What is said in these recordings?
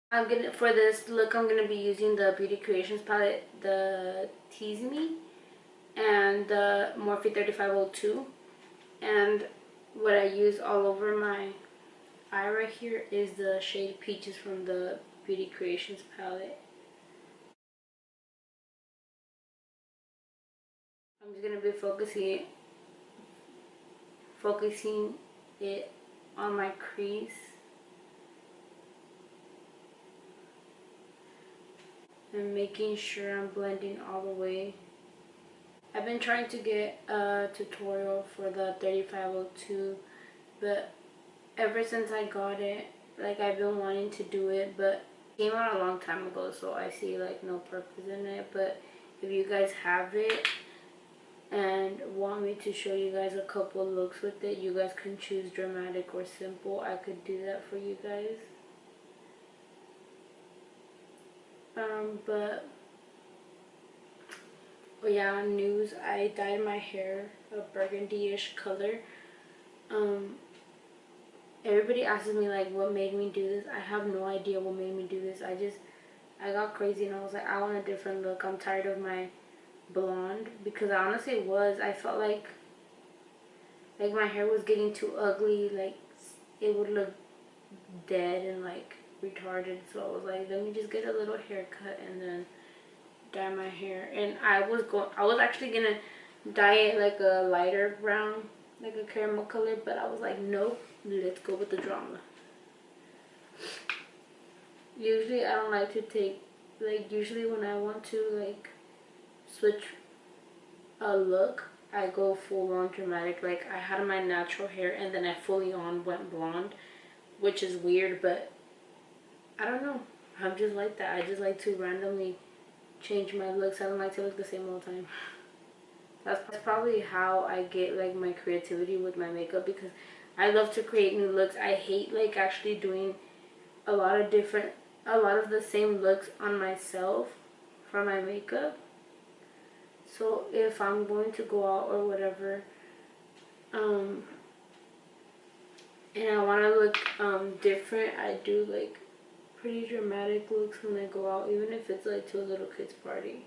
For this look, I'm gonna be using the Beauty Creations palette, the Tease and the Morphe 3502. And what I use all over my eye right here is the shade Peaches from the Beauty Creations palette. I'm just gonna be focusing it on my crease and making sure I'm blending all the way. I've been trying to get a tutorial for the 3502, but ever since I got it, like, I've been wanting to do it, but it came out a long time ago, so I see like no purpose in it. But if you guys have it and want me to show you guys a couple looks with it, you guys can choose dramatic or simple. I could do that for you guys. But yeah, news, I dyed my hair a burgundy-ish color. Everybody asks me like what made me do this. I have no idea what made me do this. I got crazy and I was like, I want a different look. I'm tired of my blonde, because honestly it was. I felt like my hair was getting too ugly, like it would look dead and like retarded. So I was like, let me just get a little haircut and then dye my hair. And I was actually gonna dye it like a lighter brown, like a caramel color, but I was like, nope, let's go with the drama. Usually I don't like to take, like, usually when I want to like switch a look, I go full on dramatic. Like, I had my natural hair and then I fully on went blonde, which is weird, but I don't know, I'm just like that. I just like to randomly change my looks. I don't like to look the same all the time. That's probably how I get like my creativity with my makeup, because I love to create new looks. I hate like actually doing a lot of the same looks on myself for my makeup. So if I'm going to go out or whatever, and I want to look different, I do like pretty dramatic looks when I go out, even if it's like to a little kid's party.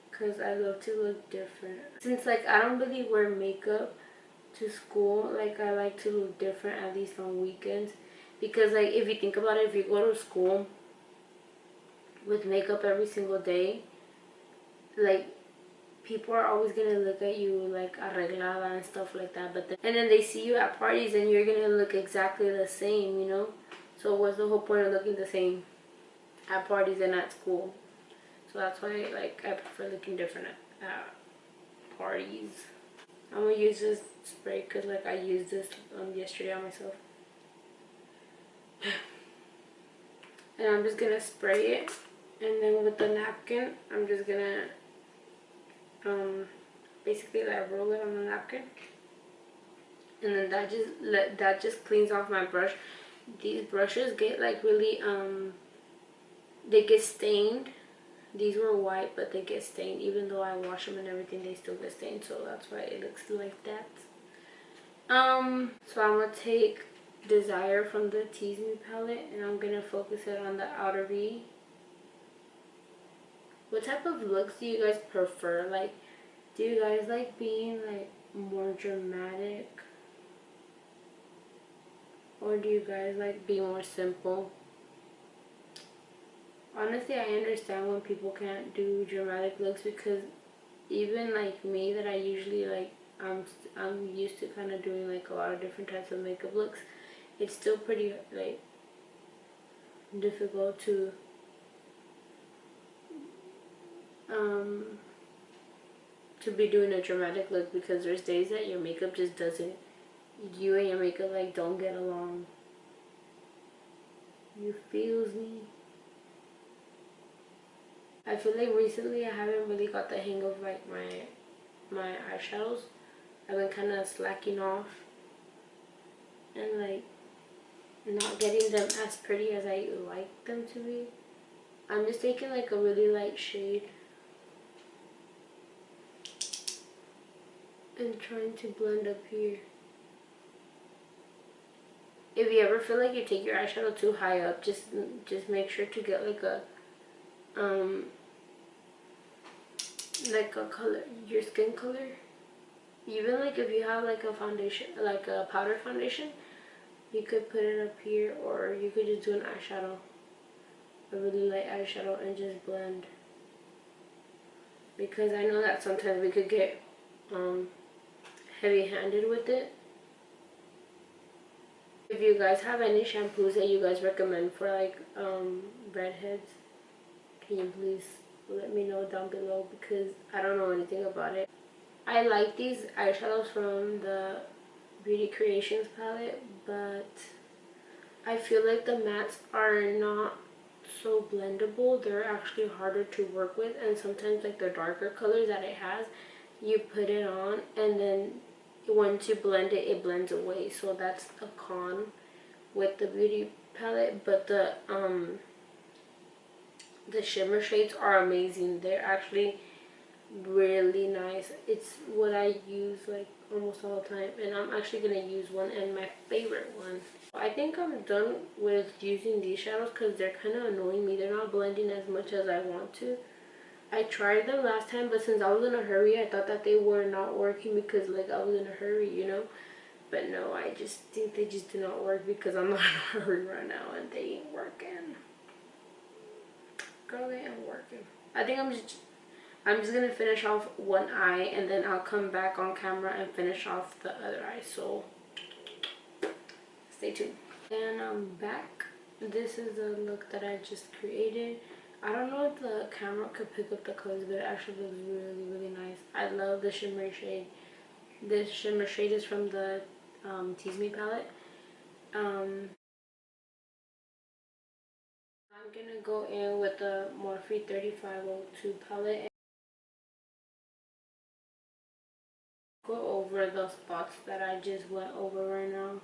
Because I love to look different. Since like I don't really wear makeup to school, like I like to look different at least on weekends. Because like if you think about it, if you go to school with makeup every single day, like people are always gonna look at you like arreglada and stuff like that. And then they see you at parties and you're gonna look exactly the same, you know? So what's the whole point of looking the same at parties and at school? So that's why like I prefer looking different at parties. I'm gonna use this spray because like I used this yesterday on myself. And I'm just gonna spray it, and then with the napkin I'm just gonna basically like roll it on the napkin, and then that just cleans off my brush. These brushes get like really they get stained. These were white, but they get stained. Even though I wash them and everything, they still get stained. So that's why it looks like that. So I'm gonna take Desire from the Tease palette, and I'm gonna focus it on the outer V. What type of looks do you guys prefer? Like, do you guys like being like more dramatic, or do you guys like being more simple? Honestly, I understand when people can't do dramatic looks, because even like me, that I usually like, I'm used to kind of doing like a lot of different types of makeup looks. It's still pretty like difficult to be doing a dramatic look, because there's days that your makeup just doesn't, you and your makeup like don't get along. You feels me? I feel like recently I haven't really got the hang of like my eyeshadows. I've been kind of slacking off and like not getting them as pretty as I like them to be. I'm just taking like a really light shade and trying to blend up here. if you ever feel like you take your eyeshadow too high up, just make sure to get like a color, your skin color. Even like if you have like a foundation, like a powder foundation, you could put it up here, or you could just do an eyeshadow, a really light eyeshadow, and just blend. Because I know that sometimes we could get heavy-handed with it. If you guys have any shampoos that you guys recommend for like redheads, can you please let me know down below, because I don't know anything about it. I like these eyeshadows from the Beauty Creations palette, but I feel like the mattes are not so blendable. They're actually harder to work with, and sometimes like the darker colors that it has, you put it on and then once you blend it, it blends away. So that's a con with the beauty palette. But the shimmer shades are amazing. They're actually really nice. It's what I use like almost all the time, and I'm actually gonna use one, and my favorite one. I think I'm done with using these shadows because they're kind of annoying me. They're not blending as much as I want to. I tried them last time, but since I was in a hurry, I thought that they were not working because like I was in a hurry, you know. But no, I just think they just do not work because I'm not in a hurry right now, and they ain't working. Girl, they ain't working. I think I'm just gonna finish off one eye, and then I'll come back on camera and finish off the other eye. So stay tuned. And I'm back. This is the look that I just created. I don't know if the camera could pick up the colors, but it actually looks really, really nice. I love the shimmer shade. This shimmer shade is from the Tease palette. I'm gonna go in with the Morphe 3502 palette and go over the spots that I just went over right now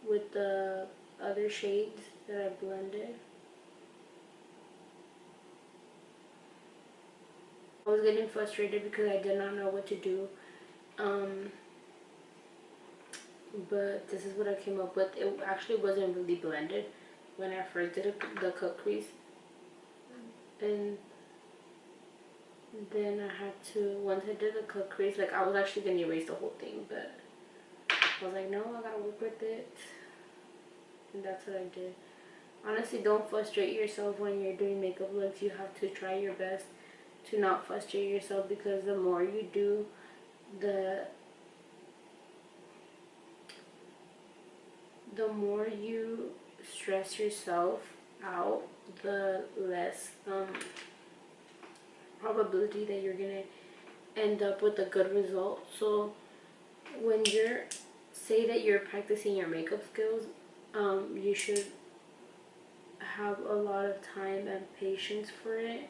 with the other shades that I blended. I was getting frustrated because I did not know what to do. But this is what I came up with. It actually wasn't really blended when I first did the cut crease. And then I had to, once I did the cut crease, like I was actually going to erase the whole thing, but I was like, no, I gotta work with it. And that's what I did. Honestly, don't frustrate yourself when you're doing makeup looks. You have to try your best to not frustrate yourself, because the more you do, the more you stress yourself out, the less probability that you're gonna end up with a good result. So when you're, say that you're practicing your makeup skills, you should have a lot of time and patience for it,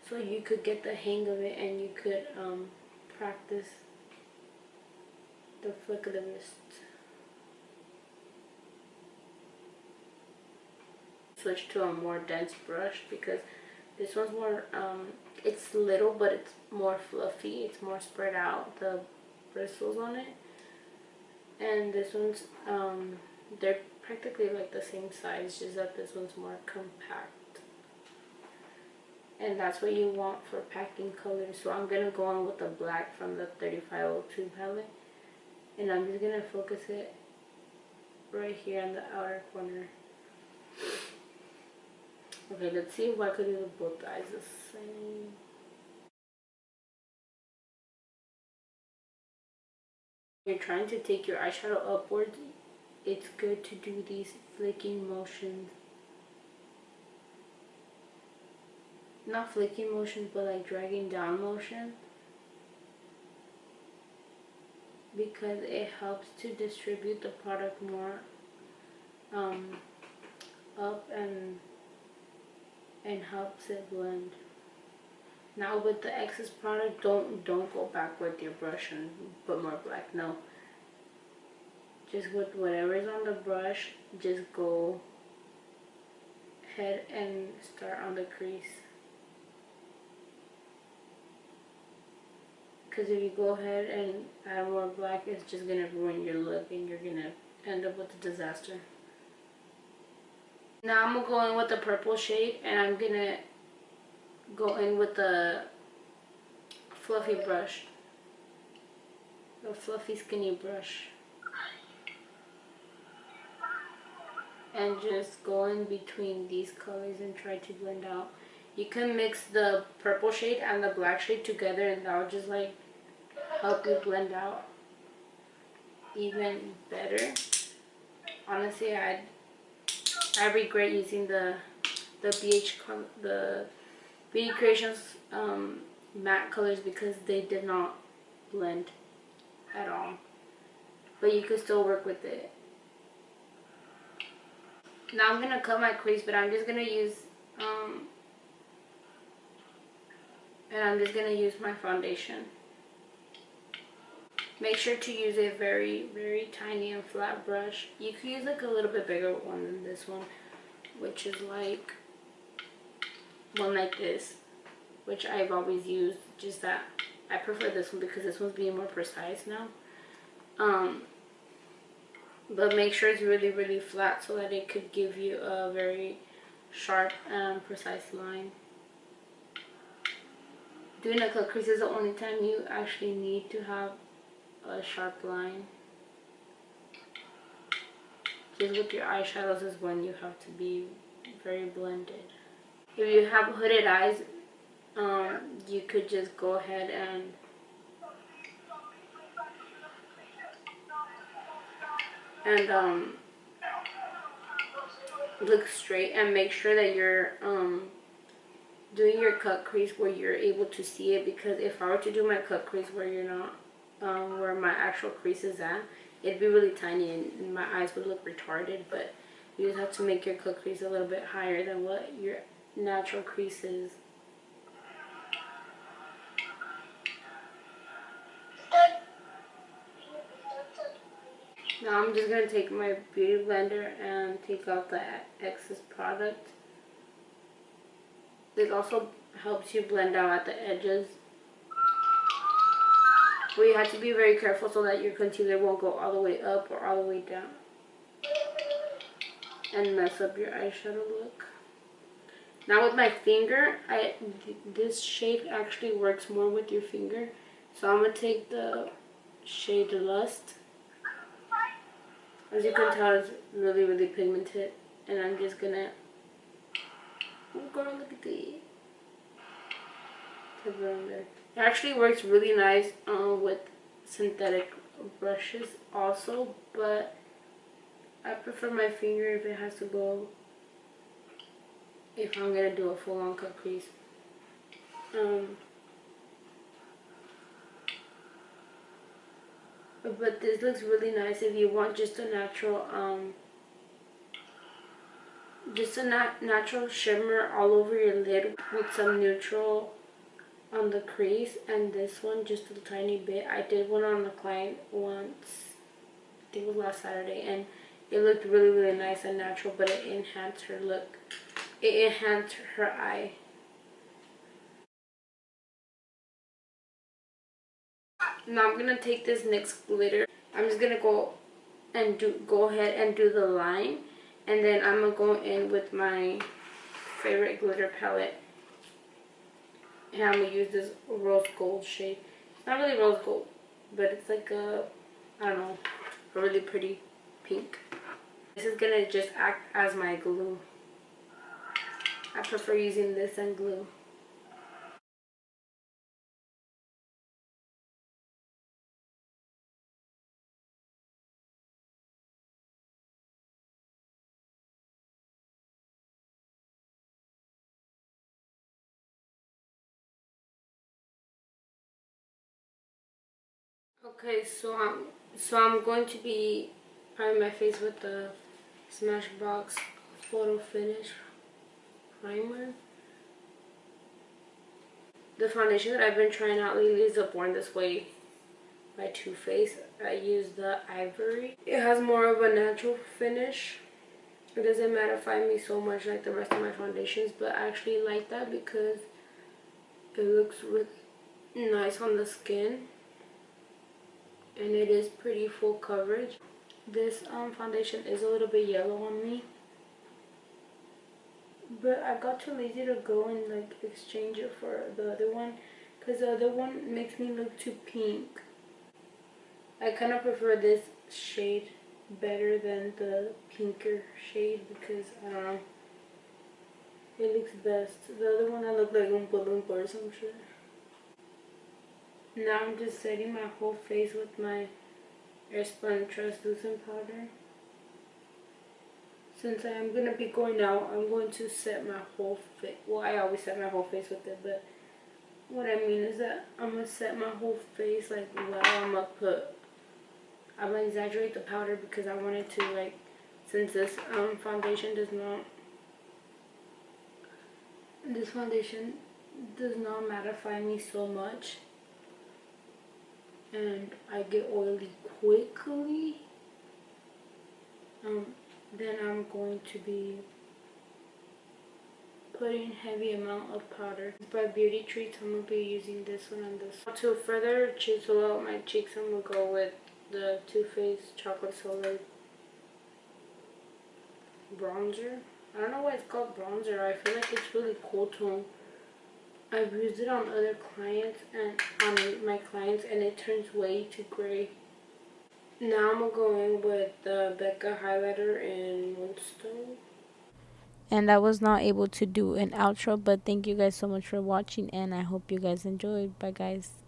so you could get the hang of it and you could practice the flick of the wrist. Switch to a more dense brush because this one's more it's little, but it's more fluffy, it's more spread out, the bristles on it. And this one's they're practically like the same size, just that this one's more compact, and that's what you want for packing colors. So I'm gonna go on with the black from the 3502 palette, and I'm just gonna focus it right here in the outer corner. Okay, let's see if I could do both eyes the same. You're trying to take your eyeshadow upwards, it's good to do these flicking motions. Not flicking motions, but like dragging down motion, because it helps to distribute the product more up and helps it blend. Now with the excess product, don't go back with your brush and put more black. No, just with whatever's on the brush, just go ahead and start on the crease. Because if you go ahead and add more black, it's just going to ruin your look and you're going to end up with a disaster. Now I'm going to go in with the purple shade, and I'm going to go in with the fluffy brush. The fluffy skinny brush. And just go in between these colors and try to blend out. You can mix the purple shade and the black shade together, and that will just like help you blend out even better. Honestly, I regret using the Beauty Creations matte colors because they did not blend at all. But you could still work with it. Now I'm gonna cut my crease, but I'm just gonna use my foundation. Make sure to use a very, very tiny and flat brush. You could use like a little bit bigger one than this one, which is like one like this, which I've always used. Just that I prefer this one because this one's being more precise now. But make sure it's really, really flat so that it could give you a very sharp and precise line. Doing a cut crease is the only time you actually need to have a sharp line. Just with your eyeshadows is when you have to be very blended. If you have hooded eyes, you could just go ahead and look straight and make sure that you're doing your cut crease where you're able to see it, because if I were to do my cut crease where you're not where my actual crease is at, it'd be really tiny and my eyes would look retarded. But you just have to make your cut crease a little bit higher than what your natural crease is. Now I'm just going to take my beauty blender and take out the excess product. This also helps you blend out at the edges. But you have to be very careful so that your concealer won't go all the way up or all the way down and mess up your eyeshadow look. Now with my finger, this shade actually works more with your finger. So I'm going to take the shade Lust. As you can tell, it's really, really pigmented. And I'm just going to... Oh girl, look at that. Put it on there. It actually works really nice with synthetic brushes also, but I prefer my finger if it has to go, if I'm gonna do a full-on cut crease. But this looks really nice if you want just a natural natural shimmer all over your lid with some neutral on the crease, and this one just a tiny bit. I did one on the client once, I think it was last Saturday, and it looked really, really nice and natural, but it enhanced her look. It enhanced her eye. Now I'm gonna take this NYX glitter. I'm just gonna go ahead and do the line, and then I'm gonna go in with my favorite glitter palette. And I'm going to use this rose gold shade. It's not really rose gold, but it's like a, I don't know, a really pretty pink. This is going to just act as my glue. I prefer using this and glue. Okay, so I'm going to be priming my face with the Smashbox Photo Finish Primer. The foundation that I've been trying out lately is the Born This Way by Too Faced. I use the Ivory. It has more of a natural finish. It doesn't mattify me so much like the rest of my foundations, but I actually like that because it looks nice on the skin, and it is pretty full coverage. This foundation is a little bit yellow on me, but I got too lazy to go and like exchange it for the other one, because the other one makes me look too pink. I kind of prefer this shade better than the pinker shade because I don't know, it looks best. The other one I look like Oompa Loompa or some shit. Now I'm just setting my whole face with my Airspun translucent powder. Since I am going to be going out, I'm going to set my whole face. Well, I always set my whole face with it, but what I mean is that I'm going to set my whole face like I'm going to exaggerate the powder because I wanted to, like, since this foundation does mattify me so much, and I get oily quickly, then I'm going to be putting heavy amount of powder. By Beauty Treats, I'm going to be using this one and this one. To further chisel out my cheeks, I'm going to go with the Too Faced Chocolate Soleil bronzer. I don't know why it's called bronzer. I feel like it's really cool tone. I've used it on other clients and on my clients, and it turns way too gray. Now I'm going with the Becca highlighter in Moonstone. And I was not able to do an outro, but thank you guys so much for watching, and I hope you guys enjoyed. Bye guys.